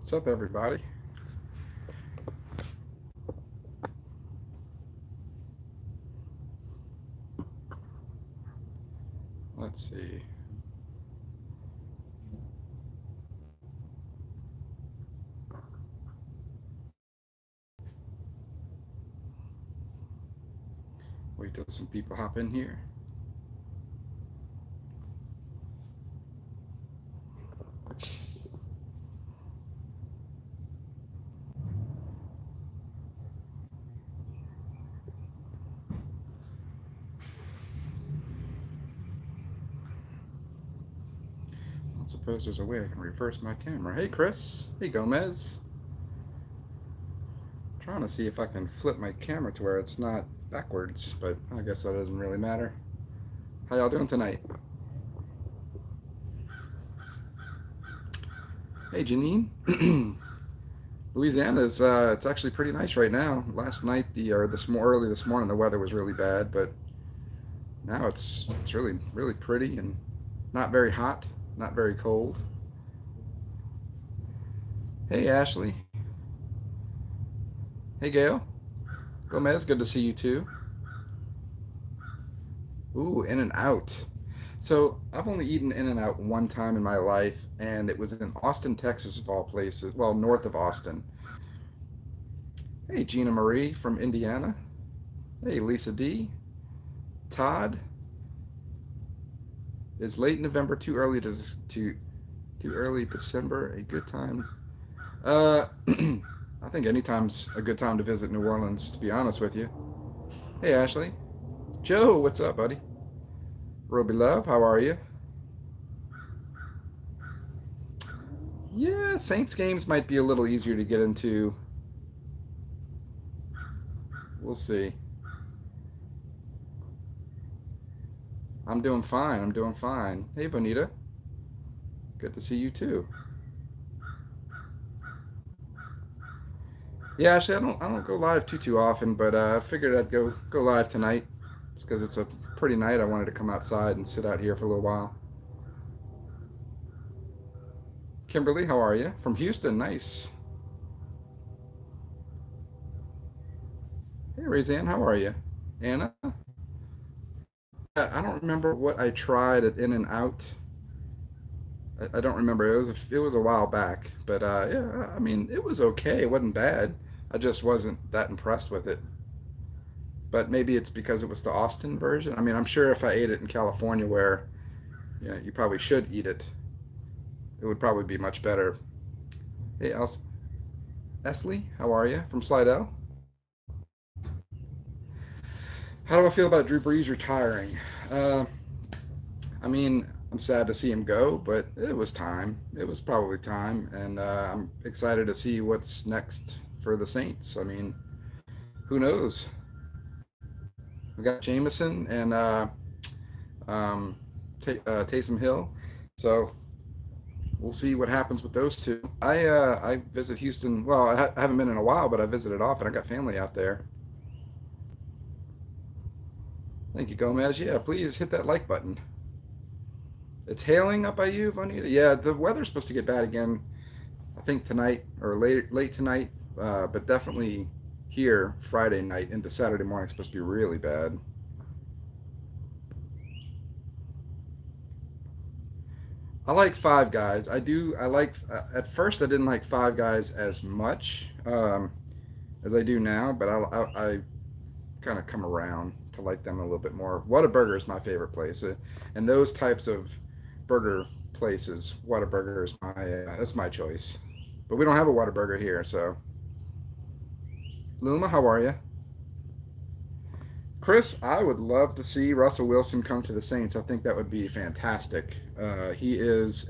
What's up, everybody? Let's see. Wait till some people hop in here. I suppose there's a way I can reverse my camera. Hey, Chris. Hey, Gomez. I'm trying to see if I can flip my camera to where it's not backwards, but I guess that doesn't really matter. How y'all doing tonight? Hey, Janine. Louisiana's it's actually pretty nice right now. Last night early this morning the weather was really bad, but now it's really pretty and not very hot, not very cold. Hey, Ashley. Hey, Gail. Gomez, good to see you too. Ooh, In and Out. So I've only eaten In and Out one time in my life, and it was in Austin, Texas, of all places. Well, north of Austin. Hey, Gina Marie from Indiana. Hey, Lisa D. Todd. Is late November too early December a good time? I think anytime's a good time to visit New Orleans, to be honest with you. Hey, Ashley. Joe, what's up, buddy? Roby Love, how are you? Yeah, Saints games might be a little easier to get into. We'll see. I'm doing fine. I'm doing fine. Hey, Bonita. Good to see you too. Yeah, actually, I don't go live too often, but I figured I'd go live tonight, just because it's a pretty night. I wanted to come outside and sit out here for a little while. Kimberly, how are you? From Houston, nice. Hey, Razan, how are you? Anna, I don't remember what I tried at In and Out. I don't remember. It was a while back, but yeah, I mean, it was okay. It wasn't bad. I just wasn't that impressed with it. But maybe it's because it was the Austin version. I mean, I'm sure if I ate it in California, where you probably should eat it, it would probably be much better. Hey, Esley, how are you? From Slidell. How do I feel about Drew Brees retiring? Uh, I mean, I'm sad to see him go, but it was time. It was probably time, and I'm excited to see what's next for the Saints. I mean, who knows? We got Jameson and um, Taysom Hill, so we'll see what happens with those two. I visit Houston. Well, I haven't been in a while, but I visited often. I got family out there. Thank you, Gomez. Yeah, please hit that like button. It's hailing up by you, Bonita. Yeah, the weather's supposed to get bad again. I think tonight or late tonight, but definitely here Friday night into Saturday morning. It's supposed to be really bad. I like Five Guys. I do. I like. At first, I didn't like Five Guys as much as I do now, but I kind of come around to like them a little bit more. Whataburger is my favorite place, and those types of burger places, Whataburger is that's my choice. But we don't have a Whataburger here, so Luma, how are you? Chris, I would love to see Russell Wilson come to the Saints. I think that would be fantastic. He is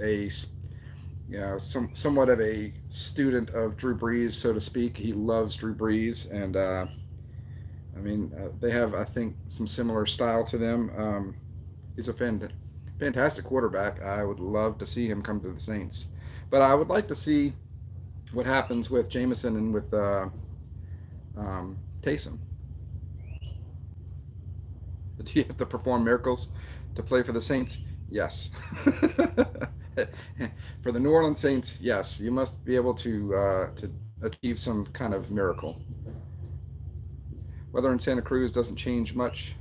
somewhat of a student of Drew Brees, so to speak. He loves Drew Brees, and I mean, they have, I think, some similar style to them. He's a fantastic quarterback. I would love to see him come to the Saints, but I would like to see what happens with Jameson and with Taysom. Do you have to perform miracles to play for the Saints? Yes. For the New Orleans Saints, yes, you must be able to achieve some kind of miracle. Weather in Santa Cruz doesn't change much.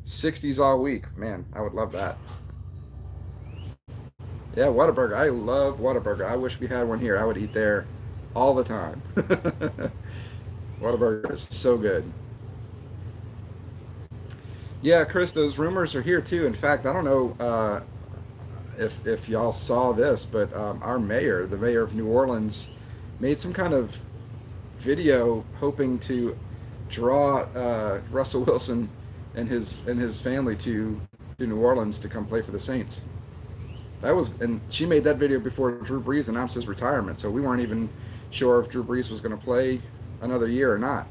60s all week. Man, I would love that. Yeah, Whataburger. I love Whataburger. I wish we had one here. I would eat there all the time. Whataburger is so good. Yeah, Chris, those rumors are here too. In fact, I don't know if y'all saw this, but our mayor, the mayor of New Orleans, made some kind of video hoping to draw Russell Wilson and his family to New Orleans to come play for the Saints. That was, and she made that video before Drew Brees announced his retirement, so we weren't even sure if Drew Brees was going to play another year or not.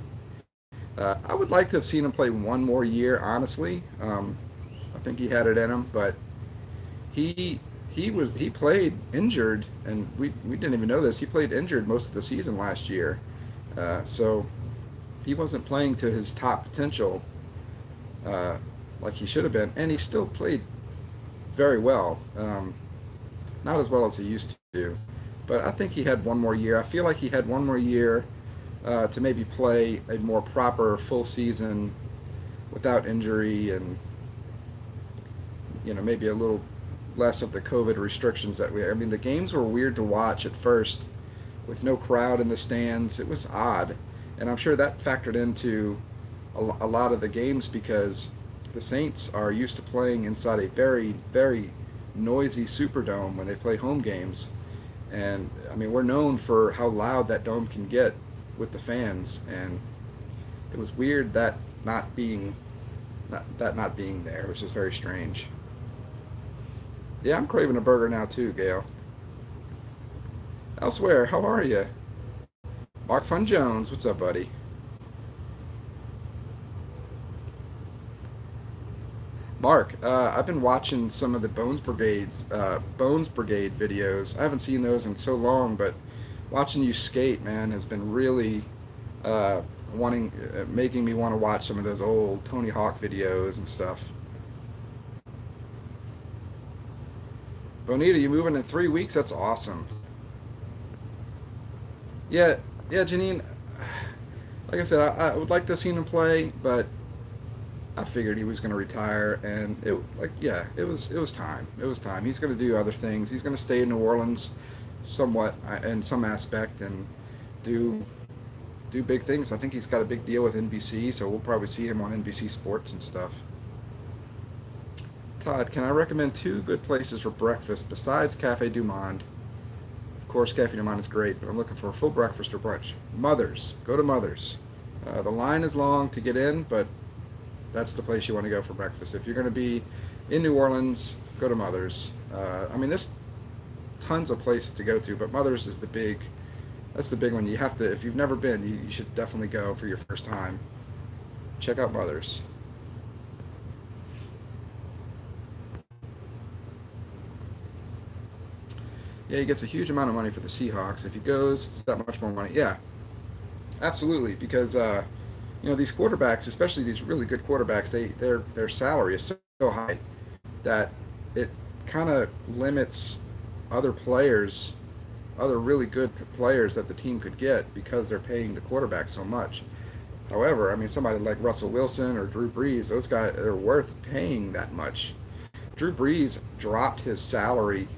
I would like to have seen him play one more year, honestly. I think he had it in him, but he he played injured, and we didn't even know this. He played injured most of the season last year, so he wasn't playing to his top potential uh, like he should have been, and he still played very well. Not as well as he used to, but I think he had one more year. I feel like he had one more year to maybe play a more proper full season without injury, and maybe a little less of the COVID restrictions that we. I mean, the games were weird to watch at first with no crowd in the stands. It was odd, and I'm sure that factored into a lot of the games because the Saints are used to playing inside a very, very noisy Superdome when they play home games. And I mean, we're known for how loud that dome can get with the fans, and it was weird that not being there. It was just very strange. Yeah, I'm craving a burger now too, Gail. Elsewhere, how are you? Mark Fun Jones, what's up, buddy? Mark, I've been watching some of the Bones Brigade videos. I haven't seen those in so long, but watching you skate, man, has been really uh, making me want to watch some of those old Tony Hawk videos and stuff. Bonita, you moving in 3 weeks? That's awesome. Yeah, yeah, Janine. Like I said, I would like to have seen him play, but I figured he was going to retire, and it was time. It was time. He's going to do other things. He's going to stay in New Orleans, somewhat in some aspect, and do do big things. I think he's got a big deal with NBC, so we'll probably see him on NBC Sports and stuff. Todd, can I recommend two good places for breakfast besides Cafe Du Monde? Of course, Cafe Du Monde is great, but I'm looking for a full breakfast or brunch. Mother's. Go to Mother's. The line is long to get in, but that's the place you want to go for breakfast. If you're going to be in New Orleans, go to Mother's. I mean, there's tons of places to go to, but Mother's is that's the big one. You have to, if you've never been, you should definitely go for your first time. Check out Mother's. Yeah, he gets a huge amount of money for the Seahawks. If he goes, it's that much more money. Yeah, absolutely. Because these quarterbacks, especially these really good quarterbacks, their salary is so high that it kind of limits other players, other really good players that the team could get because they're paying the quarterback so much. However, I mean, somebody like Russell Wilson or Drew Brees, those guys are worth paying that much. Drew Brees dropped his salary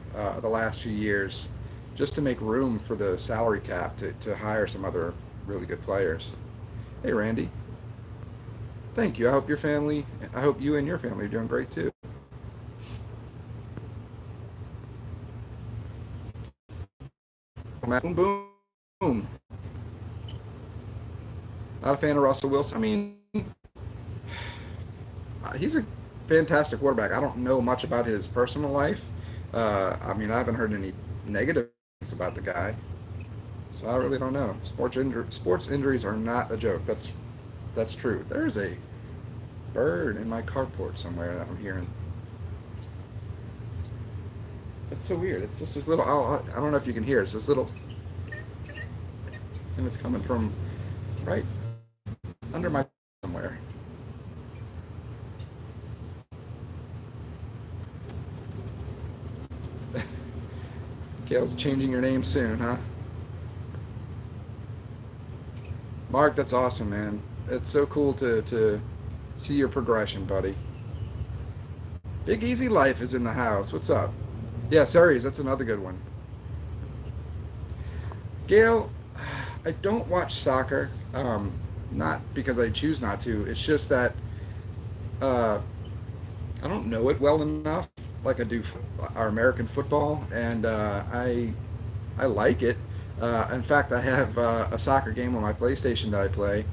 the last few years just to make room for the salary cap to hire some other really good players. Hey, Randy. Thank you. I hope you and your family are doing great too. Boom, boom, boom. Not a fan of Russell Wilson. I mean, he's a fantastic quarterback. I don't know much about his personal life. I mean, I haven't heard any negative things about the guy, so I really don't know. Sports injuries are not a joke. That's true. There's a bird in my carport somewhere that I'm hearing. It's so weird. It's just this little. I don't know if you can hear. It's this little, and it's coming from right under my somewhere. Gail's changing your name soon, huh? Mark, that's awesome, man. It's so cool to see your progression, buddy. Big Easy Life is in the house. What's up? Yeah, Surrey's, that's another good one. Gail, I don't watch soccer. Not because I choose not to. It's just that uh, I don't know it well enough, like I do our American football, and I like it. In fact, I have a soccer game on my PlayStation that I play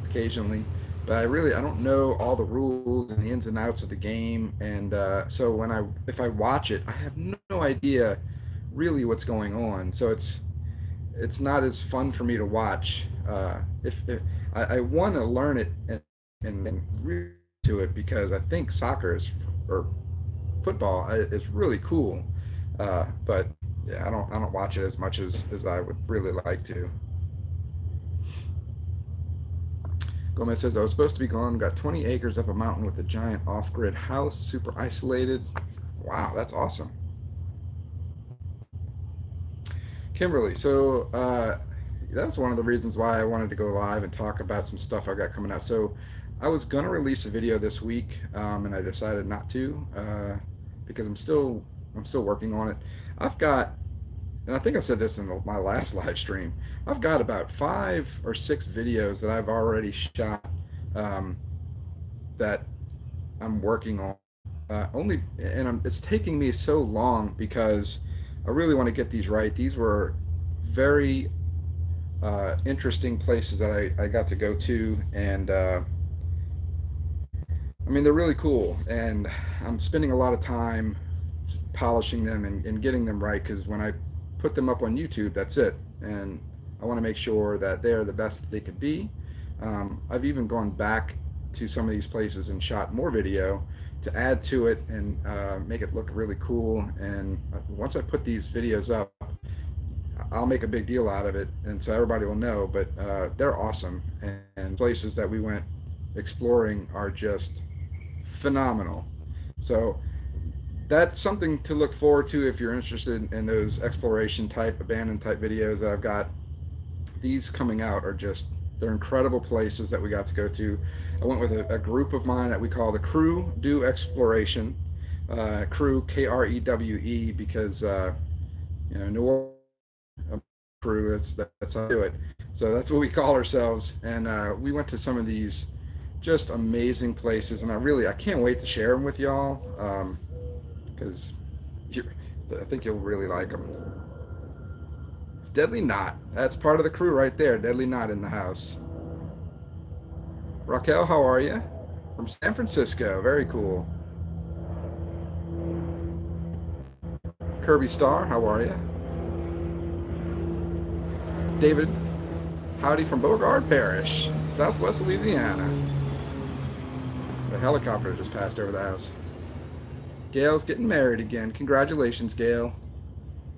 occasionally, but I don't know all the rules and the ins and outs of the game, and so if I watch it, I have no idea really what's going on. So it's not as fun for me to watch. If I want to learn it and really to it because I think soccer is or football is really cool. But yeah, I don't watch it as much as I would really like to. Gomez says I was supposed to be gone. Got 20 acres up a mountain with a giant off-grid house, super isolated. Wow, that's awesome. Kimberly, so that was one of the reasons why I wanted to go live and talk about some stuff I got coming out. So I was gonna release a video this week, and I decided not to because I'm still working on it. I've got, and I think I said this in my last live stream. I've got about 5 or 6 videos that I've already shot um, that I'm working on. It's taking me so long because I really want to get these right. These were very interesting places that I got to go to, and I mean they're really cool. And I'm spending a lot of time polishing them and getting them right because when I put them up on YouTube, that's it. And I want to make sure that they are the best that they could be. I've even gone back to some of these places and shot more video to add to it and make it look really cool. And once I put these videos up, I'll make a big deal out of it, and so everybody will know. But they're awesome, and places that we went exploring are just phenomenal. So that's something to look forward to if you're interested in those exploration type, abandoned type videos that I've got. These coming out are just, they're incredible places that we got to go to. I went with a group of mine that we call the Crew Do Exploration. Crew, Krewe, because New Orleans crew. That's how I do it. So that's what we call ourselves. And we went to some of these just amazing places, and I can't wait to share them with y'all because I think you'll really like them. Deadly Knot. That's part of the crew right there. Deadly Knot in the house. Raquel, how are you? From San Francisco. Very cool. Kirby Star, how are you? David, howdy from Beauregard Parish, Southwest Louisiana. The helicopter just passed over the house. Gail's getting married again. Congratulations, Gail.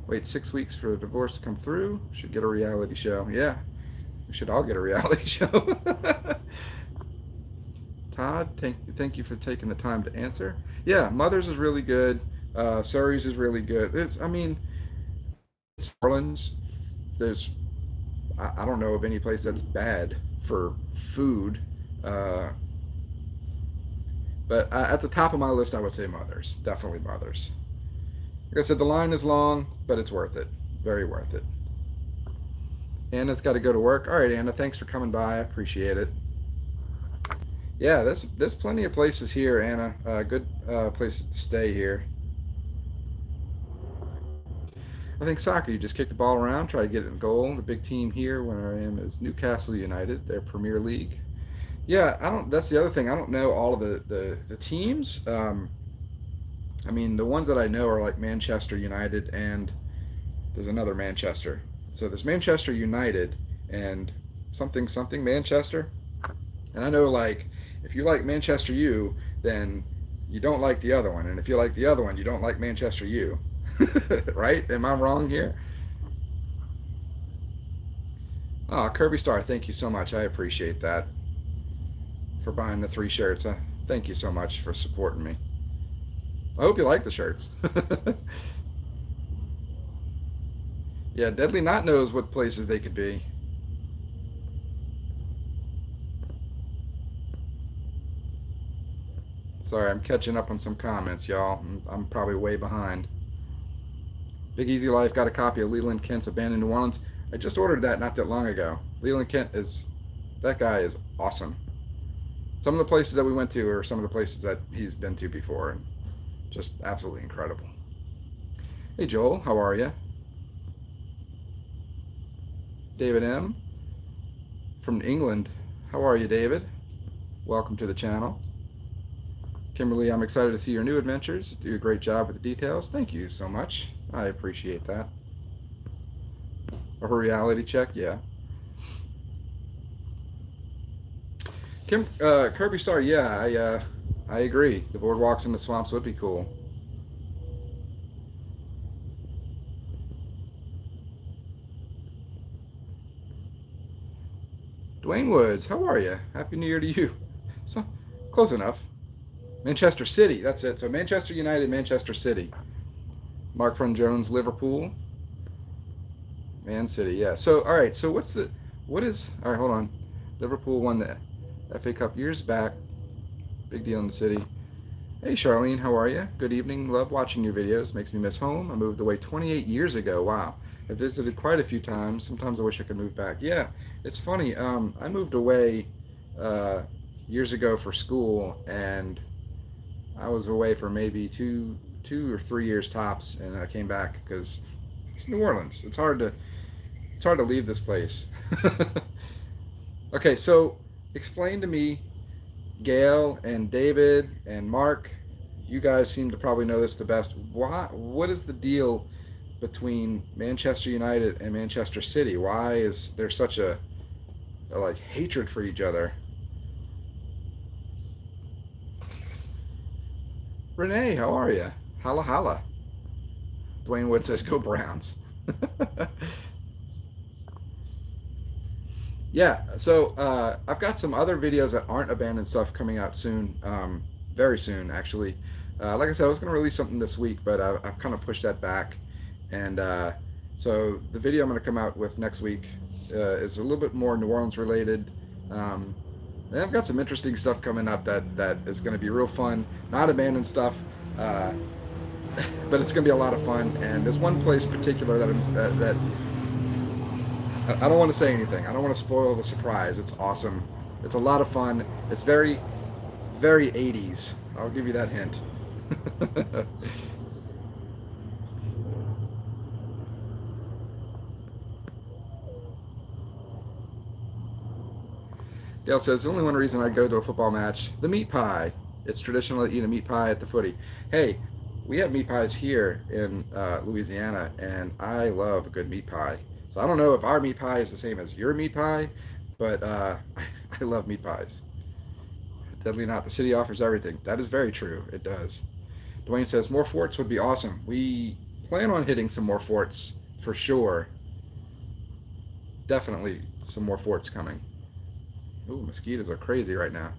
Wait 6 weeks for the divorce to come through. Should get a reality show. Yeah, we should all get a reality show. Todd, thank you for taking the time to answer. Yeah, Mother's is really good. Surrey's is really good. It's Orleans. There's I don't know of any place that's bad for food. Uh, but at the top of my list, I would say Mother's. Definitely Mother's. Like I said, the line is long, but it's worth it. Very worth it. Anna's got to go to work. All right, Anna, thanks for coming by. I appreciate it. Yeah, there's plenty of places here, Anna. Good places to stay here. I think soccer, you just kick the ball around, try to get it in goal. The big team here where I am is Newcastle United, their Premier League. Yeah, I don't. That's the other thing. I don't know all of the teams. I mean, the ones that I know are like Manchester United, and there's another Manchester. So there's Manchester United and something something Manchester. And I know, like, if you like Manchester U, then you don't like the other one, and if you like the other one, you don't like Manchester U. Right? Am I wrong here? Oh, Kirby Star, thank you so much. I appreciate that for buying the 3 shirts. Thank you so much for supporting me. I hope you like the shirts. Yeah, Deadly Not knows what places they could be. Sorry, I'm catching up on some comments, y'all. I'm probably way behind. Big Easy Life got a copy of Leland Kent's Abandoned New Orleans. I just ordered that not that long ago. Leland Kent is, that guy is awesome. Some of the places that we went to are some of the places that he's been to before, and just absolutely incredible. Hey Joel, how are you? David M. from England. How are you, David? Welcome to the channel. Kimberly, I'm excited to see your new adventures. Do a great job with the details. Thank you so much. I appreciate that. A reality check, yeah. Kirby Star, yeah, I agree. The boardwalks in the swamps would be cool. Dwayne Woods, how are you? Happy New Year to you. So close enough. Manchester City, that's it. So Manchester United, Manchester City. Mark Front Jones, Liverpool. Man City, yeah. So all right. So all right? Hold on. Liverpool won the FA Cup years back. Big deal in the city. Hey Charlene, how are you? Good evening. Love watching your videos. Makes me miss home. I moved away 28 years ago. Wow. I visited quite a few times. Sometimes I wish I could move back. Yeah, it's funny. I moved away uh, years ago for school, and I was away for maybe two or 3 years tops, and I came back because it's New Orleans. It's hard to leave this place. Okay, so explain to me, Gail and David and Mark, you guys seem to probably know this the best. What is the deal between Manchester United and Manchester City? Why is there such a like hatred for each other? Renee, how are you? Holla holla. Dwayne Wood says go Browns. Yeah, so I've got some other videos that aren't abandoned stuff coming out soon, very soon actually. Like I said, I was going to release something this week, but I've kind of pushed that back. And so the video I'm going to come out with next week is a little bit more New Orleans related. And I've got some interesting stuff coming up that is going to be real fun, not abandoned stuff, uh, but it's going to be a lot of fun. And there's one place particular that I don't want to say anything. I don't want to spoil the surprise. It's awesome. It's a lot of fun. It's very, very 80s. I'll give you that hint. Dale says, the only one reason I go to a football match, the meat pie. It's traditional to eat a meat pie at the footy. Hey, we have meat pies here in Louisiana, and I love a good meat pie. So I don't know if our meat pie is the same as your meat pie, but I love meat pies. Deadly Not, the city offers everything. That is very true. It does. Dwayne says, more forts would be awesome. We plan on hitting some more forts for sure. Definitely some more forts coming. Ooh, mosquitoes are crazy right now.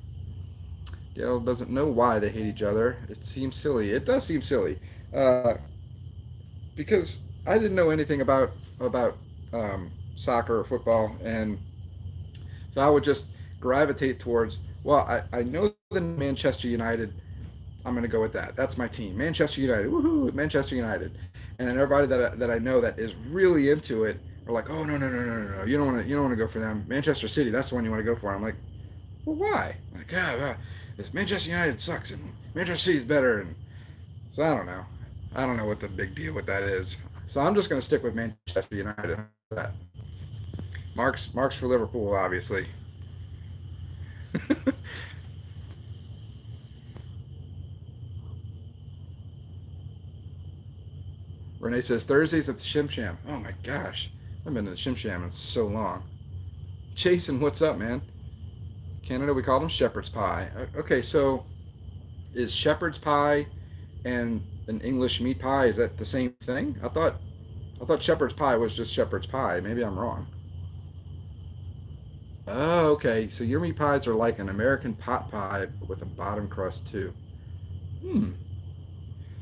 Dale doesn't know why they hate each other. It seems silly. It does seem silly. Uh, because I didn't know anything about soccer or football, and so I would just gravitate towards. Well, I know the Manchester United. I'm going to go with that. That's my team, Manchester United. Woohoo, Manchester United. And then everybody that I know that is really into it are like, oh no. You don't want to go for them. Manchester City, that's the one you want to go for. I'm like, well, why? I'm like, this Manchester United sucks and Manchester City's better, and so I don't know. I don't know what the big deal with that is. So I'm just going to stick with Manchester United. That Mark's for Liverpool, obviously. Renee says Thursdays at the Shim Sham. Oh my gosh, I've been to the Shim Sham in so long. Jason, what's up, man? Canada, we call them shepherd's pie. Okay, so is shepherd's pie and an English meat pie, is that the same thing? I thought shepherd's pie was just shepherd's pie. Maybe I'm wrong. Oh, okay. So your meat pies are like an American pot pie with a bottom crust too. Hmm.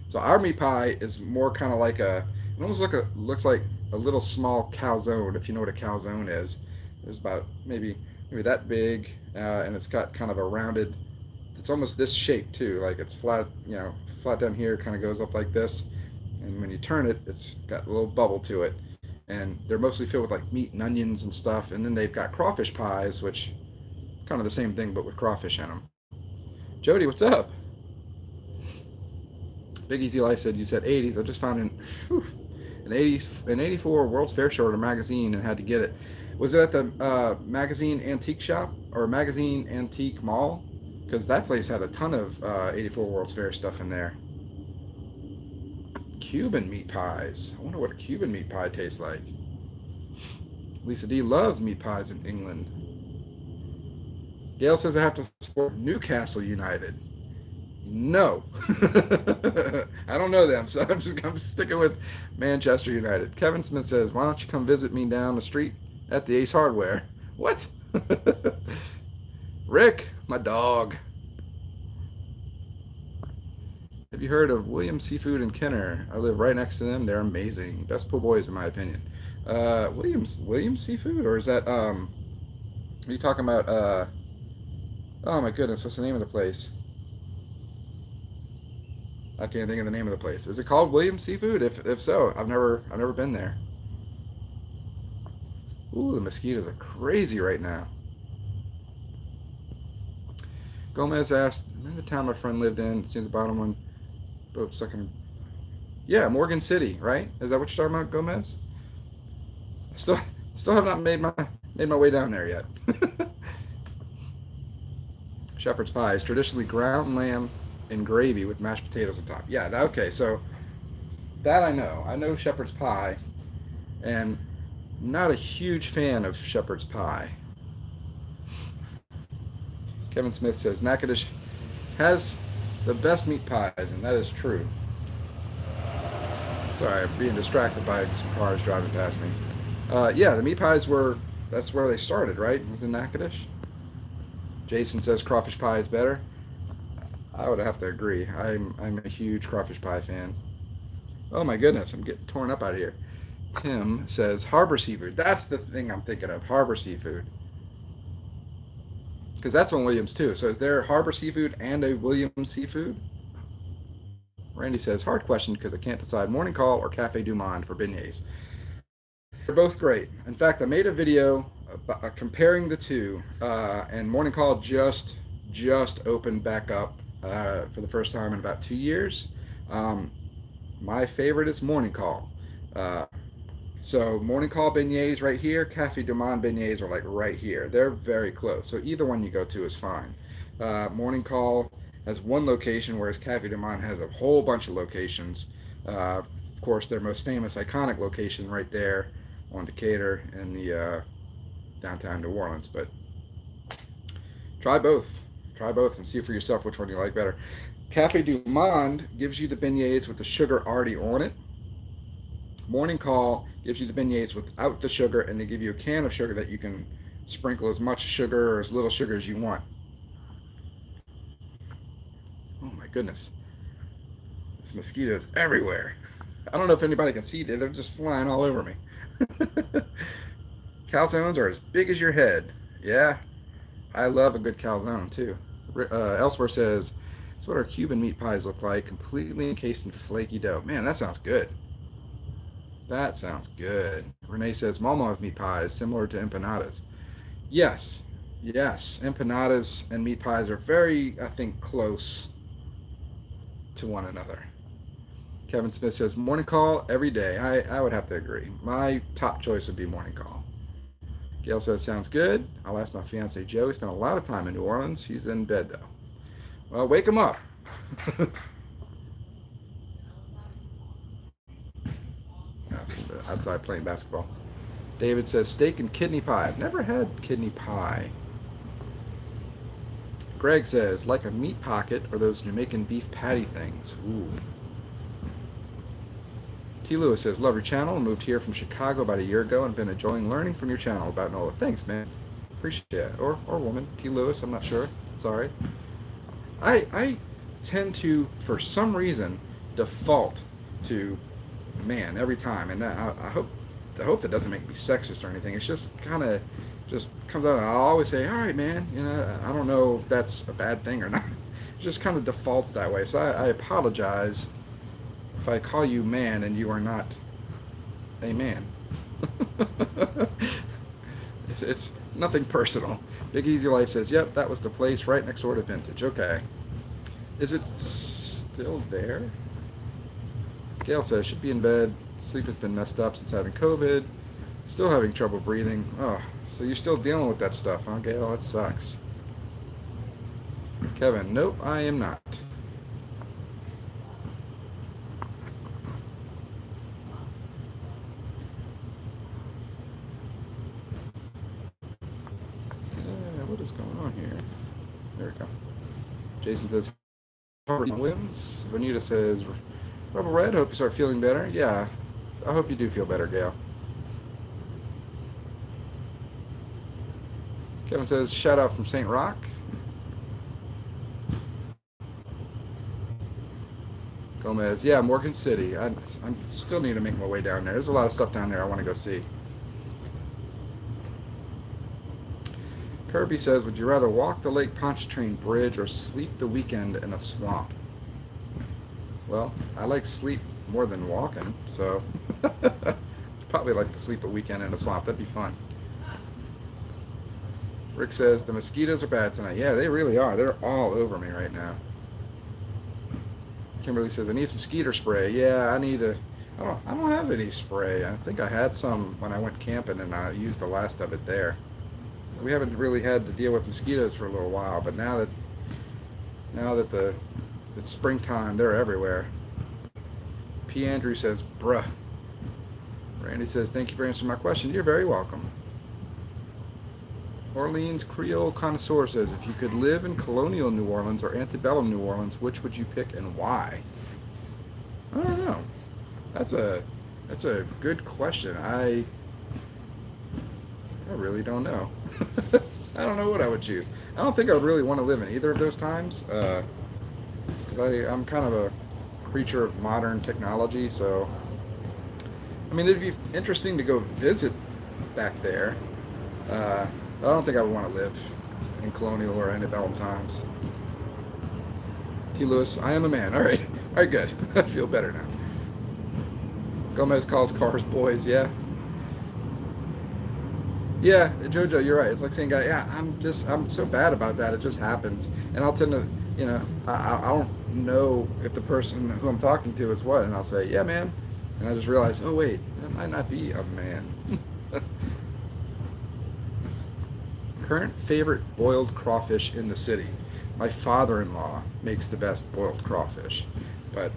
So our meat pie is more kind of like It almost looks like a little small calzone, if you know what a calzone is. It's about maybe that big, and it's got kind of a rounded. It's almost this shape too, like it's flat, flat down here, kind of goes up like this, and when you turn it, it's got a little bubble to it, and they're mostly filled with like meat and onions and stuff. And then they've got crawfish pies, which kind of the same thing but with crawfish in them. Jody, what's up? Big Easy Life said you said 80s. I just found an 84 World's Fair shirt or magazine and had to get it. Was it at the magazine antique shop or magazine antique mall? Because that place had a ton of 84 World's Fair stuff in there. Cuban meat pies. I wonder what a Cuban meat pie tastes like. Lisa D loves meat pies in England. Gail says I have to support Newcastle United. No. I don't know them, so I'm sticking with Manchester United. Kevin Smith says, why don't you come visit me down the street at the Ace Hardware? What? Rick, my dog. Have you heard of Williams Seafood in Kenner? I live right next to them. They're amazing. Best po' boys in my opinion. Williams Seafood? Or is that, are you talking about, oh my goodness, what's the name of the place? I can't think of the name of the place. Is it called Williams Seafood? If so, I've never been there. Ooh, the mosquitoes are crazy right now. Gomez asked, remember the town my friend lived in? It's near the bottom one. Boat stuck in. Yeah, Morgan City, right? Is that what you're talking about, Gomez? Still have not made my way down there yet. Shepherd's pie is traditionally ground lamb and gravy with mashed potatoes on top. Yeah, okay, so that I know. I know shepherd's pie, and not a huge fan of shepherd's pie. Kevin Smith says Natchitoches has the best meat pies, and that is true. Sorry, I'm being distracted by some cars driving past me. Yeah, the meat pies that's where they started, right? It was in Natchitoches. Jason says crawfish pie is better. I would have to agree. I'm a huge crawfish pie fan. Oh my goodness, I'm getting torn up out of here. Tim says Harbor Seafood. That's the thing I'm thinking of, Harbor Seafood. Because that's on Williams too. So is there Harbor Seafood and a Williams Seafood? Randy says, hard question because I can't decide Morning Call or Cafe du Monde for beignets. They're both great. In fact, I made a video comparing the two, and Morning Call just opened back up for the first time in about 2 years. My favorite is Morning Call. So Morning Call beignets right here, Cafe du Monde beignets are like right here. They're very close. So either one you go to is fine. Morning Call has one location, whereas Cafe du Monde has a whole bunch of locations. Of course, their most famous, iconic location right there on Decatur in the downtown New Orleans. But try both. Try both and see for yourself which one you like better. Cafe du Monde gives you the beignets with the sugar already on it. Morning Call gives you the beignets without the sugar, and they give you a can of sugar that you can sprinkle as much sugar or as little sugar as you want. Oh my goodness. There's mosquitoes everywhere. I don't know if anybody can see them. They're just flying all over me. Calzones are as big as your head. Yeah, I love a good calzone too. Elsewhere says, that's what our Cuban meat pies look like, completely encased in flaky dough. Man, that sounds good. That sounds good. Renee says, Malma's meat pies, similar to empanadas. Yes, empanadas and meat pies are very, I think, close to one another. Kevin Smith says, Morning Call every day. I would have to agree. My top choice would be Morning Call. Gail says, sounds good. I'll ask my fiance Joe. He spent a lot of time in New Orleans. He's in bed though. Well, wake him up. Outside playing basketball. David says, steak and kidney pie. I've never had kidney pie. Greg says, like a meat pocket or those Jamaican beef patty things. Ooh. T. Lewis says, love your channel. Moved here from Chicago about a year ago and been enjoying learning from your channel about NOLA. Thanks, man. Appreciate it. Or woman. T. Lewis, I'm not sure. Sorry. I tend to, for some reason, default to man every time, and I hope that doesn't make me sexist or anything. It's just kind of just comes out. I'll always say, all right, man. I don't know if that's a bad thing or not. It just kind of defaults that way. So I apologize if I call you man and you are not a man. It's nothing personal. Big Easy Life says, yep, that was the place right next door to Vintage. Okay. Is it still there? Gail says, should be in bed. Sleep has been messed up since having COVID. Still having trouble breathing. Oh, so you're still dealing with that stuff, huh, Gail? That sucks. Kevin, nope, I am not. What is going on here? There we go. Jason says, wins. Vanita says, Rebel Red, hope you start feeling better. Yeah, I hope you do feel better, Gail. Kevin says, shout out from St. Rock. Gomez, yeah, Morgan City. I still need to make my way down there. There's a lot of stuff down there I want to go see. Kirby says, would you rather walk the Lake Pontchartrain Bridge or sleep the weekend in a swamp? Well, I like sleep more than walking, so probably like to sleep a weekend in a swamp. That'd be fun. Rick says, the mosquitoes are bad tonight. Yeah, they really are. They're all over me right now. Kimberly says, I need some mosquito spray. Yeah, I don't have any spray. I think I had some when I went camping and I used the last of it there. We haven't really had to deal with mosquitoes for a little while, but now that it's springtime, they're everywhere. P. Andrew says, bruh. Randy says, thank you for answering my question. You're very welcome. Orleans Creole Connoisseur says, if you could live in Colonial New Orleans or Antebellum New Orleans, which would you pick and why? I don't know. That's a good question. I really don't know. I don't know what I would choose. I don't think I would really want to live in either of those times. Because I'm kind of a creature of modern technology, so I mean, it'd be interesting to go visit back there. I don't think I would want to live in Colonial or Antebellum times. T. Lewis, I am a man. All right, good. I feel better now. Gomez calls cars boys. Yeah, Jojo, you're right. It's like saying, "Guy, yeah, I'm so bad about that. It just happens." And I'll tend to, I don't know if the person who I'm talking to is what, and I'll say, "Yeah, man," and I just realize, oh wait, that might not be a man. Current favorite boiled crawfish in the city. My father-in-law makes the best boiled crawfish, but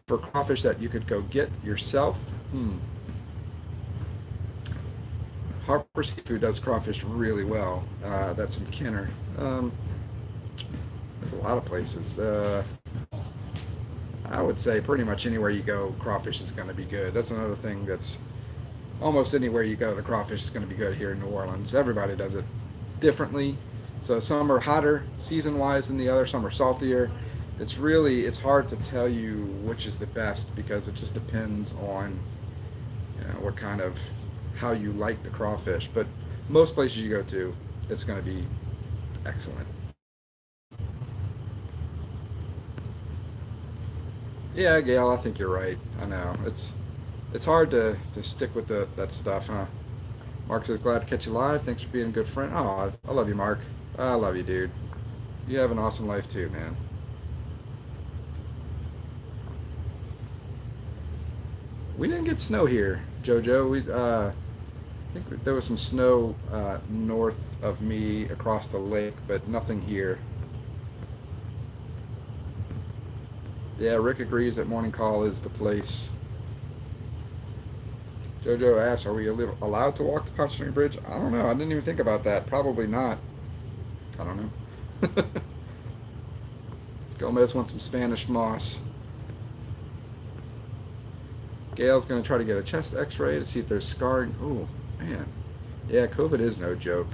for crawfish that you could go get yourself, Harper Seafood does crawfish really well. That's in Kenner. There's a lot of places. I would say pretty much anywhere you go, crawfish is going to be good. That's another thing that's almost anywhere you go, the crawfish is going to be good here in New Orleans. Everybody does it differently. So some are hotter season-wise than the other, some are saltier. It's hard to tell you which is the best because it just depends on what kind of, how you like the crawfish. But most places you go to, it's going to be excellent. Yeah, Gail, I think you're right. I know. It's hard to stick with that stuff, huh? Mark says, glad to catch you live. Thanks for being a good friend. Oh, I love you, Mark. I love you, dude. You have an awesome life too, man. We didn't get snow here, Jojo. I think there was some snow north of me across the lake, but nothing here. Yeah, Rick agrees that Morning Call is the place. Jojo asks, are we allowed to walk the Pontchartrain Bridge? I don't know. I didn't even think about that. Probably not. I don't know. Gomez wants some Spanish moss. Gail's going to try to get a chest x-ray to see if there's scarring. Oh, man. Yeah, COVID is no joke.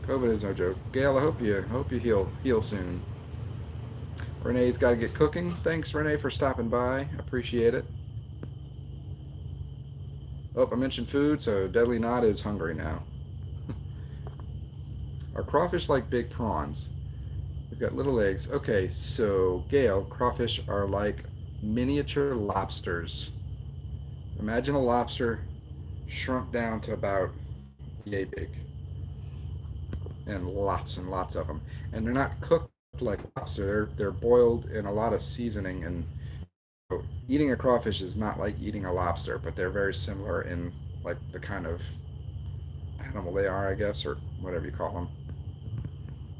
COVID is no joke. Gail, I hope you heal soon. Renee's got to get cooking. Thanks, Renee, for stopping by. Appreciate it. Oh, I mentioned food, so Deadly Knot is hungry now. Are crawfish like big prawns? They've got little legs. Okay, so Gail, crawfish are like miniature lobsters. Imagine a lobster shrunk down to about yay big, and lots of them. And they're not cooked like lobster. They're boiled in a lot of seasoning, and so eating a crawfish is not like eating a lobster, but they're very similar in like the kind of animal they are, I guess, or whatever you call them.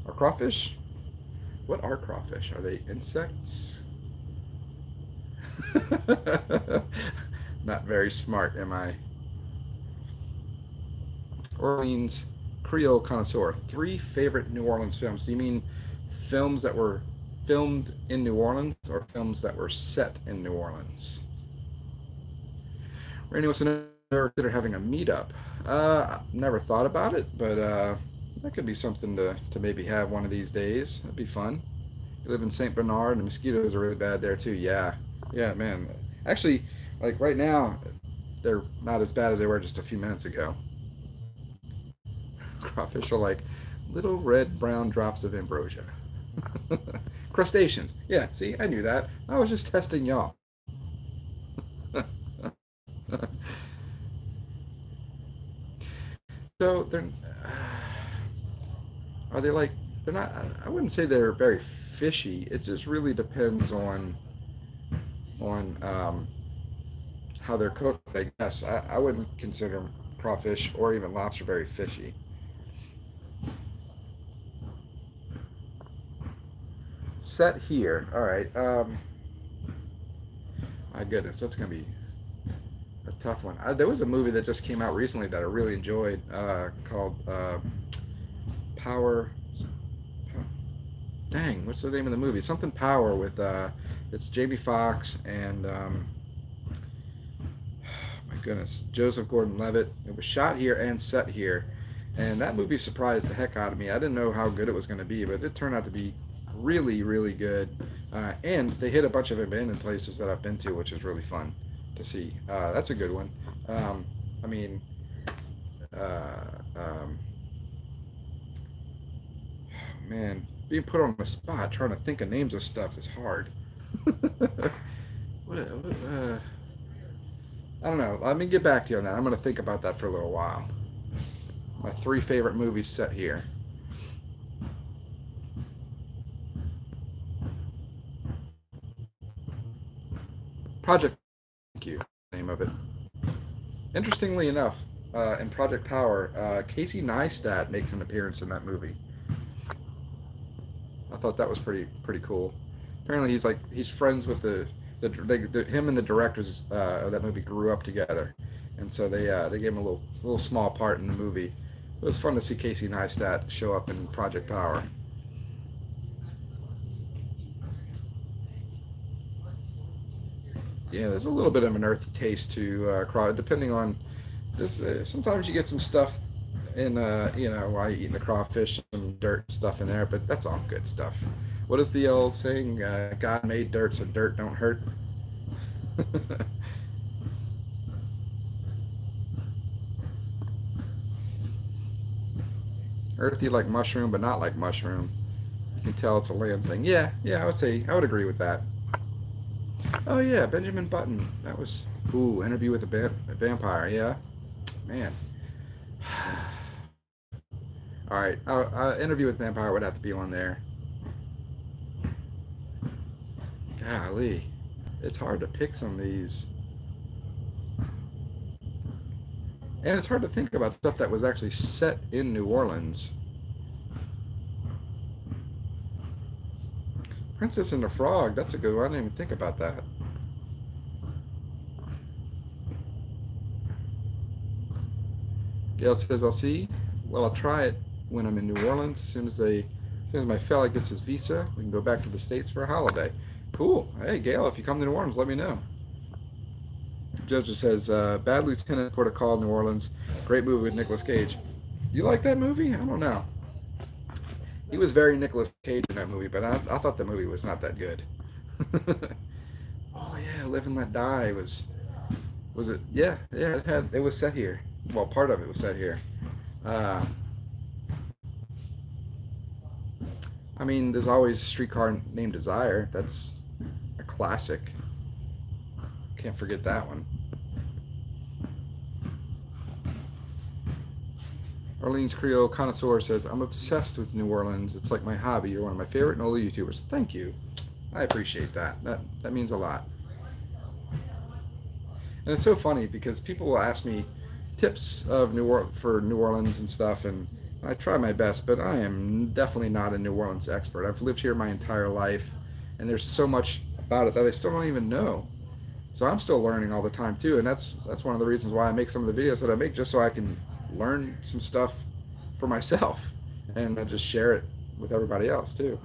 Are crawfish? What are crawfish? Are they insects? Not very smart, am I? Orleans Creole connoisseur. 3 favorite New Orleans films. Do you mean films that were filmed in New Orleans or films that were set in New Orleans? Randy wants to know if you ever consider having a meetup. Never thought about it, but that could be something to maybe have one of these days. That'd be fun. You live in St. Bernard, and the mosquitoes are really bad there too. Yeah, yeah, man. Actually, like right now, they're not as bad as they were just a few minutes ago. Crawfish are like little red brown drops of ambrosia. Crustaceans. Yeah, see, I knew that. I was just testing y'all. So they're are they like they're not? I wouldn't say they're very fishy. It just really depends on how they're cooked. I guess I wouldn't consider crawfish or even lobster very fishy. Set here. All right. My goodness, that's gonna be a tough one. There was a movie that just came out recently that I really enjoyed called Power. Dang, what's the name of the movie? Something Power with it's Jamie Foxx and my goodness, Joseph Gordon-Levitt. It was shot here and set here, and that movie surprised the heck out of me. I didn't know how good it was going to be, but it turned out to be really, really good. And they hit a bunch of abandoned places that I've been to, which was really fun to see. That's a good one. I mean, uh, um, man, being put on the spot trying to think of names of stuff is hard. I don't know. Let me get back to you on that. I'm going to think about that for a little while. My 3 favorite movies set here. Project, thank you, name of it. Interestingly enough, in Project Power, Casey Neistat makes an appearance in that movie. I thought that was pretty cool. Apparently, he's friends with him and the directors of that movie grew up together, and so they gave him a little small part in the movie. It was fun to see Casey Neistat show up in Project Power. Yeah, there's a little bit of an earthy taste to depending on this. Sometimes you get some stuff in, while you're eating the crawfish, some dirt stuff in there, but that's all good stuff. What is the old saying? God made dirt, so dirt don't hurt. Earthy like mushroom, but not like mushroom. You can tell it's a land thing. Yeah, I would agree with that. Oh yeah, Benjamin Button. That was Interview with a Vampire. Yeah, man. All right, Interview with a Vampire would have to be on there. Golly, it's hard to pick some of these, and it's hard to think about stuff that was actually set in New Orleans. Princess and the Frog. That's a good one. I didn't even think about that. Gail says, "I'll see. Well, I'll try it when I'm in New Orleans. As soon as my fella gets his visa, we can go back to the States for a holiday." Cool. Hey, Gail, if you come to New Orleans, let me know. Judge says, "Bad Lieutenant, Port of Call, New Orleans. Great movie with Nicolas Cage." You like that movie? I don't know. He was very Nicolas Cage in that movie, but I thought the movie was not that good. Oh yeah, Live and Let Die was it? Yeah, yeah. It was set here. Well, part of it was set here. Uh, I mean, there's always Streetcar Named Desire. That's a classic. Can't forget that one. Orleans Creole Connoisseur says, I'm obsessed with New Orleans. It's like my hobby. You're one of my favorite NOLA YouTubers. Thank you. I appreciate that. That means a lot. And it's so funny because people will ask me tips of for New Orleans and stuff, and I try my best, but I am definitely not a New Orleans expert. I've lived here my entire life, and there's so much about it that I still don't even know. So I'm still learning all the time too, and that's one of the reasons why I make some of the videos that I make, just so I can learn some stuff for myself, and I just share it with everybody else too.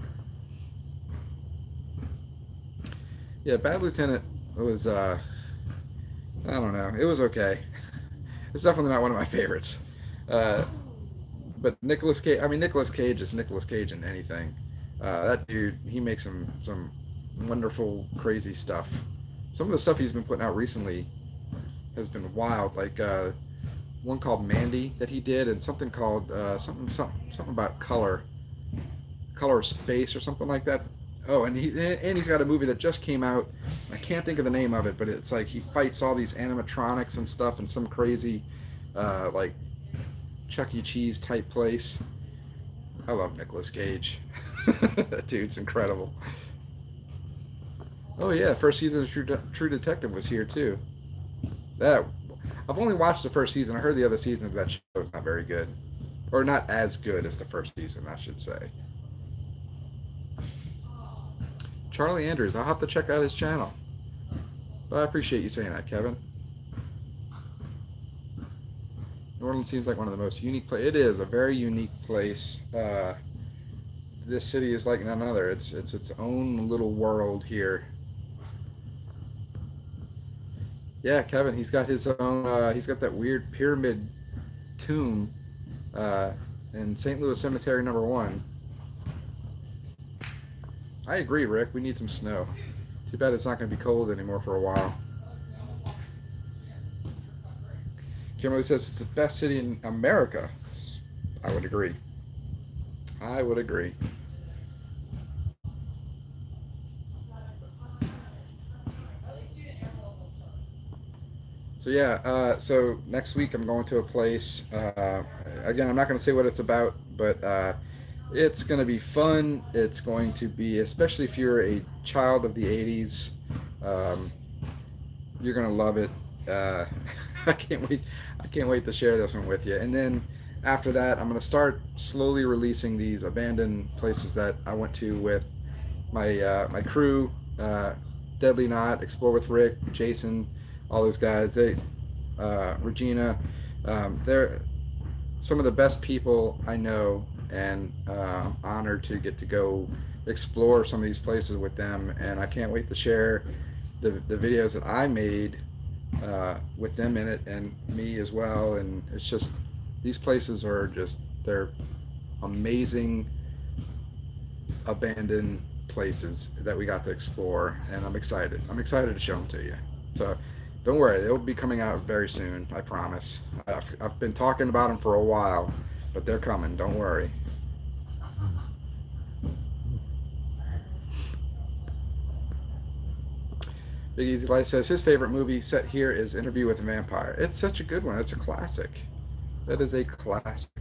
Yeah, Bad Lieutenant was I don't know, it was okay. It's definitely not one of my favorites. Uh, but Nicolas Cage, I mean Nicolas Cage is Nicolas Cage in anything. That dude, he makes some wonderful, crazy stuff. Some of the stuff he's been putting out recently has been wild. Like one called Mandy that he did, and something called something about color space or something like that. Oh, and he's got a movie that just came out. I can't think of the name of it, but it's like he fights all these animatronics and stuff in some crazy like Chuck E. Cheese type place. I love Nicolas Cage. That dude's incredible. Oh yeah, first season of True Detective was here too. That I've only watched the first season. I heard the other season of that show is not very good, or not as good as the first season, I should say. Charlie Andrews, I'll have to check out his channel. But I appreciate you saying that, Kevin. New Orleans seems like one of the most unique places. It is a very unique place. This city is like none other. It's its own little world here. Yeah, Kevin, he's got his own. He's got that weird pyramid tomb in St. Louis Cemetery #1. I agree, Rick. We need some snow. Too bad it's not going to be cold anymore for a while. Kimberly says it's the best city in America. I would agree. I would agree. So yeah, so next week I'm going to a place. Again, I'm not going to say what it's about, but it's going to be fun. It's going to be, especially if you're a child of the 80s, you're going to love it. I can't wait. I can't wait to share this one with you. And then after that, I'm going to start slowly releasing these abandoned places that I went to with my crew, Deadly Knot, Explore with Rick, Jason, all those guys. Regina, they're some of the best people I know, and I'm honored to get to go explore some of these places with them. And I can't wait to share the videos that I made with them in it, and me as well. And it's just, these places are just, they're amazing abandoned places that we got to explore, and I'm excited to show them to you. So don't worry, they'll be coming out very soon, I promise. I've been talking about them for a while, but they're coming, don't worry. Big Easy Life says his favorite movie set here is Interview with a Vampire. It's such a good one. It's a classic. That is a classic.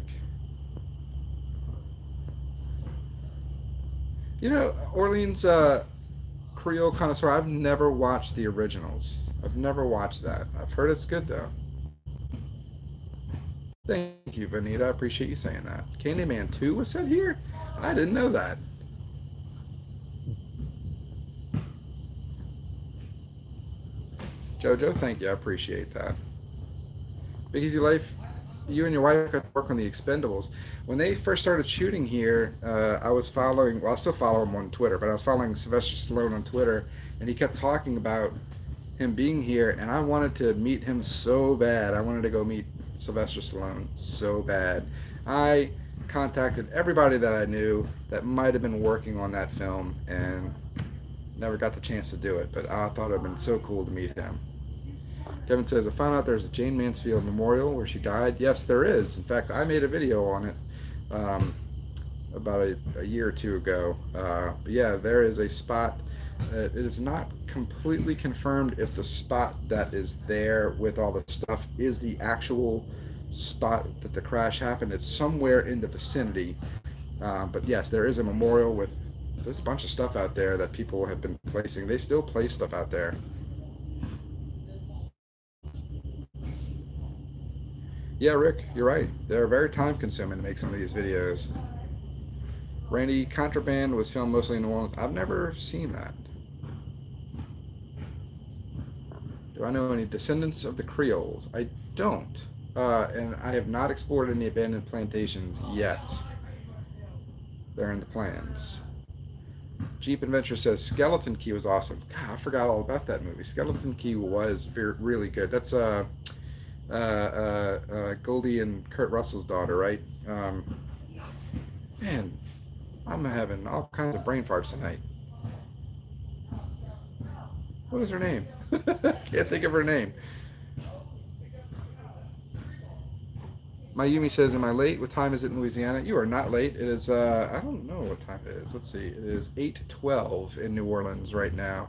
You know, Orleans Creole Connoisseur, I've never watched the originals. I've never watched that. I've heard it's good though. Thank you, Vanita. I appreciate you saying that. Candyman 2 was set here? I didn't know that. Jojo, thank you. I appreciate that. Big Easy Life, you and your wife got to work on the Expendables. When they first started shooting here, I was following, well, I still follow him on Twitter, but I was following Sylvester Stallone on Twitter, and he kept talking about him being here, and I wanted to meet him so bad. I wanted to go meet Sylvester Stallone so bad. I contacted everybody that I knew that might have been working on that film and never got the chance to do it. But I thought it would have been so cool to meet him. Kevin says, I found out there's a Jane Mansfield memorial where she died. Yes, there is. In fact, I made a video on it about a year or two ago. But yeah, there is a spot. It is not completely confirmed if the spot that is there with all the stuff is the actual spot that the crash happened. It's somewhere in the vicinity. But yes, there is a memorial with there's a bunch of stuff out there that people have been placing. They still place stuff out there. Yeah, Rick, you're right. They're very time consuming to make some of these videos. Randy, Contraband was filmed mostly in New Orleans. I've never seen that. Do I know any descendants of the Creoles? I don't. And I have not explored any abandoned plantations yet. They're in the plans. Jeep Adventure says Skeleton Key was awesome. God, I forgot all about that movie. Skeleton Key was really good. That's Goldie and Kurt Russell's daughter, right? Man, I'm having all kinds of brain farts tonight. What is her name? Can't think of her name. Mayumi says, am I late? What time is it in Louisiana? You are not late. It is, I don't know what time it is. Let's see. It is 8:12 in New Orleans right now.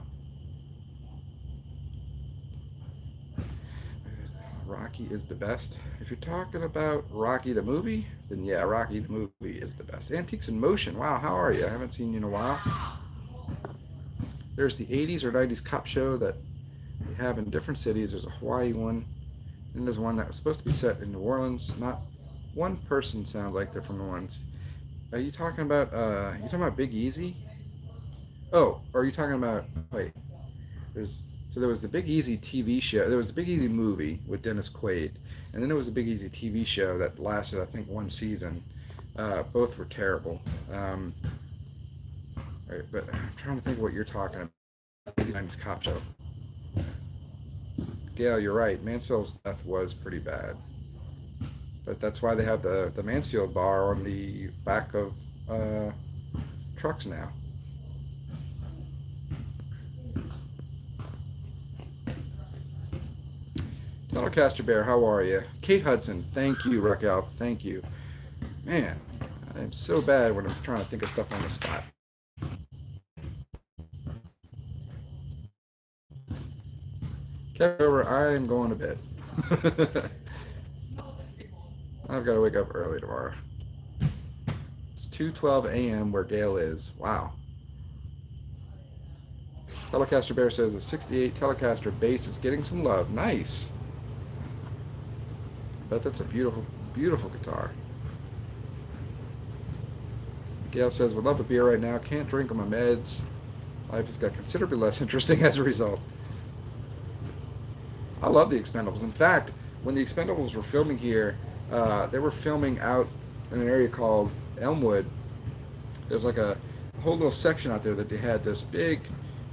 Rocky is the best. If you're talking about Rocky the movie, then yeah, Rocky the movie is the best. Antiques in Motion. Wow, how are you? I haven't seen you in a while. There's the 80s or 90s cop show that they have in different cities. There's a Hawaii one. And there's one that was supposed to be set in New Orleans. Not one person sounds like they're from New Orleans. Are you talking about Big Easy? Oh, or are you talking about wait? There was the Big Easy TV show. There was the Big Easy movie with Dennis Quaid, and then there was the Big Easy TV show that lasted I think one season. Both were terrible. Right, but I'm trying to think of what you're talking about. Big Easy's cop show. Gail, you're right. Mansfield's death was pretty bad. But that's why they have the Mansfield bar on the back of trucks now. Telecaster Bear, how are you? Kate Hudson, thank you, Raquel, thank you. Man, I am so bad when I'm trying to think of stuff on the spot. Kevin, I am going to bed. I've got to wake up early tomorrow. It's 2:12 a.m. where Gail is. Wow. Telecaster Bear says a 68 Telecaster bass is getting some love. Nice. I bet that's a beautiful, beautiful guitar. Gail says, would love a beer right now. Can't drink on my meds. Life has got considerably less interesting as a result. I love the Expendables. In fact, when the Expendables were filming here, they were filming out in an area called Elmwood. There was like a whole little section out there that they had this big,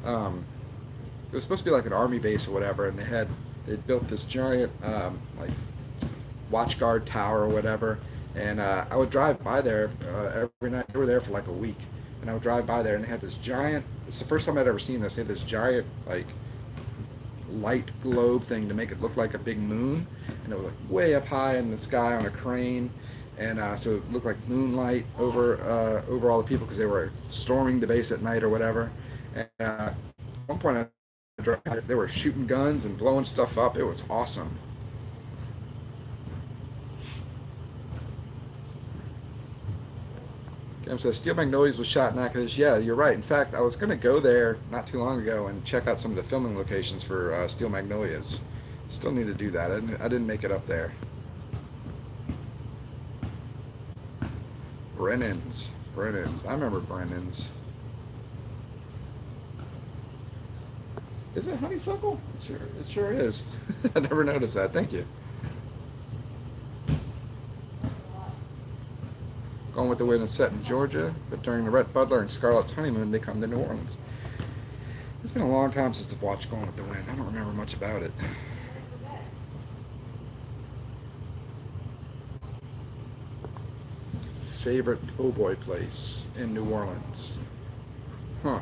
it was supposed to be like an army base or whatever, and they built this giant like watch guard tower or whatever, and I would drive by there every night. They were there for like a week, and I would drive by there, and they had this giant, it's the first time I'd ever seen this, they had this giant like light globe thing to make it look like a big moon, and it was like way up high in the sky on a crane, and so it looked like moonlight over all the people because they were storming the base at night or whatever. And at one point they were shooting guns and blowing stuff up. It was awesome. Cam says Steel Magnolias was shot in Natchitoches. Yeah, you're right. In fact, I was going to go there not too long ago and check out some of the filming locations for Steel Magnolias. Still need to do that. I didn't make it up there. Brennan's. I remember Brennan's. Is it honeysuckle? It sure is. I never noticed that. Thank you. Going with the Wind is set in Georgia, but during the Rhett Butler and Scarlett's honeymoon, they come to New Orleans. It's been a long time since I've watched Going with the Wind. I don't remember much about it. favorite po' boy place in New Orleans. Huh.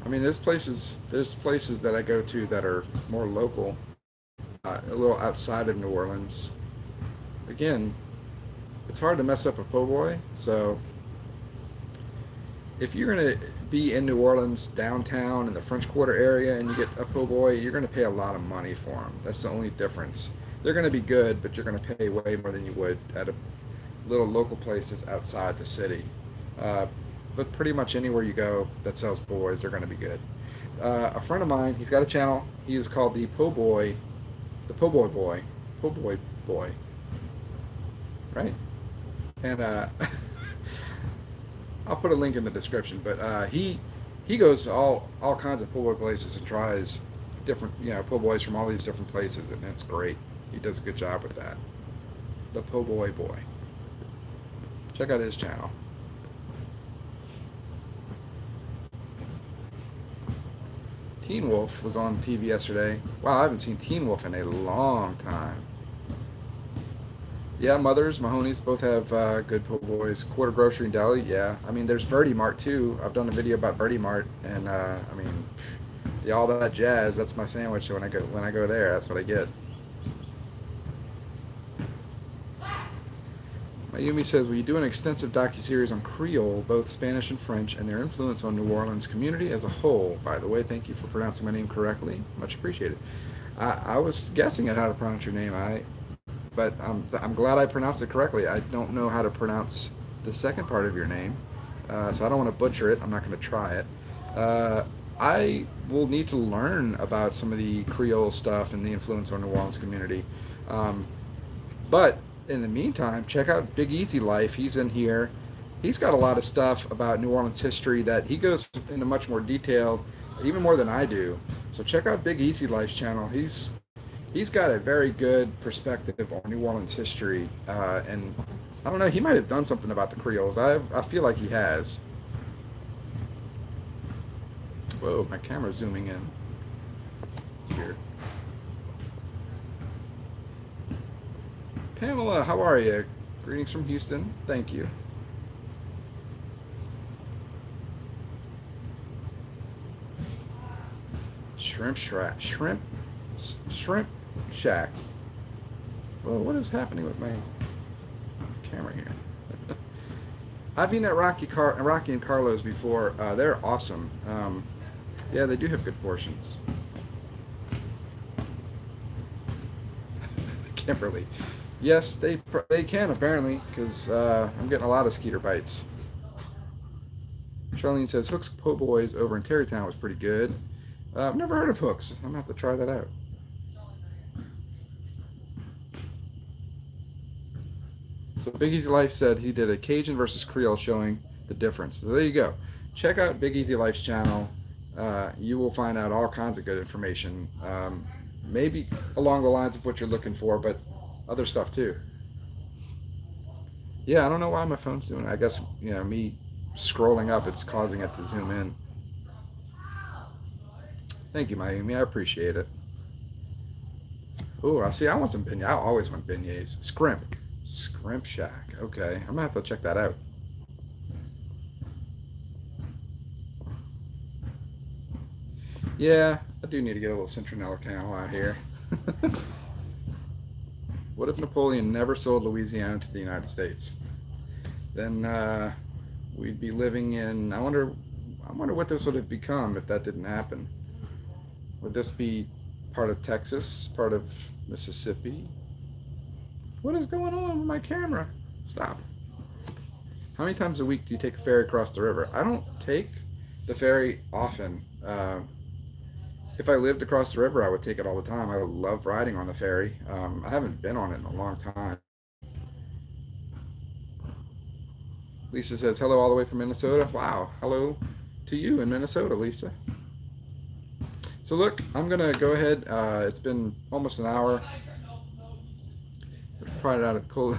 I mean, there's places that I go to that are more local, a little outside of New Orleans. Again, it's hard to mess up a po' boy. So if you're gonna be in New Orleans downtown in the French Quarter area and you get a po' boy, you're gonna pay a lot of money for them. That's the only difference. They're gonna be good, but you're gonna pay way more than you would at a little local place that's outside the city. Uh, but pretty much anywhere you go that sells boys, they're going to be good. A friend of mine, he's got a channel. He is called the Po' Boy Boy, Po' Boy Boy, right? And I'll put a link in the description. But he goes to all kinds of po' boy places and tries different po' boys from all these different places, and that's great. He does a good job with that. The Po' Boy Boy. Check out his channel. Teen Wolf was on TV yesterday. Wow, I haven't seen Teen Wolf in a long time. Yeah, Mothers, Mahoney's both have good po' boys. Quarter Grocery and Deli, yeah. I mean, there's Verdi Mart too. I've done a video about Verdi Mart, and I mean, all that jazz. That's my sandwich. So when I go there, that's what I get. Mayumi says, will you do an extensive docuseries on Creole, both Spanish and French, and their influence on New Orleans community as a whole? By the way, thank you for pronouncing my name correctly. Much appreciated. I was guessing at how to pronounce your name, but I'm glad I pronounced it correctly. I don't know how to pronounce the second part of your name, so I don't want to butcher it. I'm not going to try it. I will need to learn about some of the Creole stuff and the influence on New Orleans community. But in the meantime, check out Big Easy Life. He's in here. He's got a lot of stuff about New Orleans history that he goes into much more detail, even more than I do. So check out Big Easy Life's channel. He's got a very good perspective on New Orleans history, and I don't know, he might have done something about the Creoles. I feel like he has. Whoa, my camera's zooming in. It's weird. Pamela, how are you? Greetings from Houston. Thank you. Shrimp Shack. Well, what is happening with my camera here? I've been at Rocky and Carlo's before. They're awesome. Yeah, they do have good portions. Kimberly. Yes, they can apparently, because I'm getting a lot of skeeter bites. Charlene says Hook's Po' Boys over in Terrytown was pretty good. I've never heard of Hook's. I'm gonna have to try that out. So Big Easy Life said he did a Cajun versus Creole showing the difference. So there you go. Check out Big Easy Life's channel. You will find out all kinds of good information. Maybe along the lines of what you're looking for, but other stuff too. Yeah, I don't know why my phone's doing it. I guess, me scrolling up, it's causing it to zoom in. Thank you, Mayumi. I appreciate it. Oh, I want some beignets. I always want beignets. Scrimp Shack. Okay, I'm gonna have to check that out. Yeah, I do need to get a little Citronella Canal out here. What if Napoleon never sold Louisiana to the United States? Then we'd be living in. I wonder what this would have become if that didn't happen. Would this be part of Texas, part of Mississippi? What is going on with my camera? Stop. How many times a week do you take a ferry across the river? I don't take the ferry often. If I lived across the river, I would take it all the time. I would love riding on the ferry. I haven't been on it in a long time. Lisa says, hello all the way from Minnesota. Wow, hello to you in Minnesota, Lisa. So look, I'm going to go ahead. It's been almost an hour. Tried it out of the cold.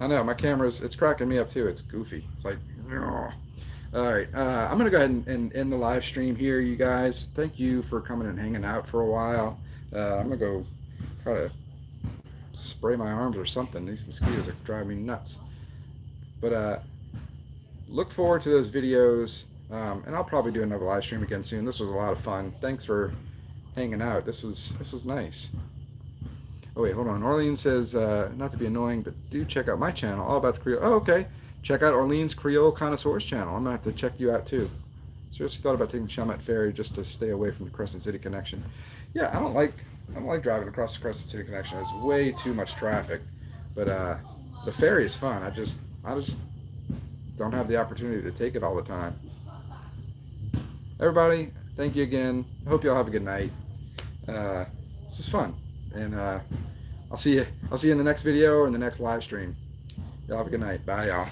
I know, my camera's, it's cracking me up too. It's goofy. It's like, ugh. All right, I'm going to go ahead and end the live stream here, you guys. Thank you for coming and hanging out for a while. I'm going to go try to spray my arms or something. These mosquitoes are driving me nuts. But look forward to those videos, and I'll probably do another live stream again soon. This was a lot of fun. Thanks for hanging out. This was nice. Oh wait, hold on. Orleans says, not to be annoying, but do check out my channel, all about the Creole. Oh, okay. Check out Orleans Creole Connoisseurs channel. I'm gonna have to check you out too. Seriously thought about taking the Chalmette Ferry just to stay away from the Crescent City connection. Yeah, I don't like driving across the Crescent City connection. It's way too much traffic. But the ferry is fun. I just don't have the opportunity to take it all the time. Everybody, thank you again. I hope you all have a good night. This is fun, and I'll see you in the next video or in the next live stream. Y'all have a good night. Bye, y'all.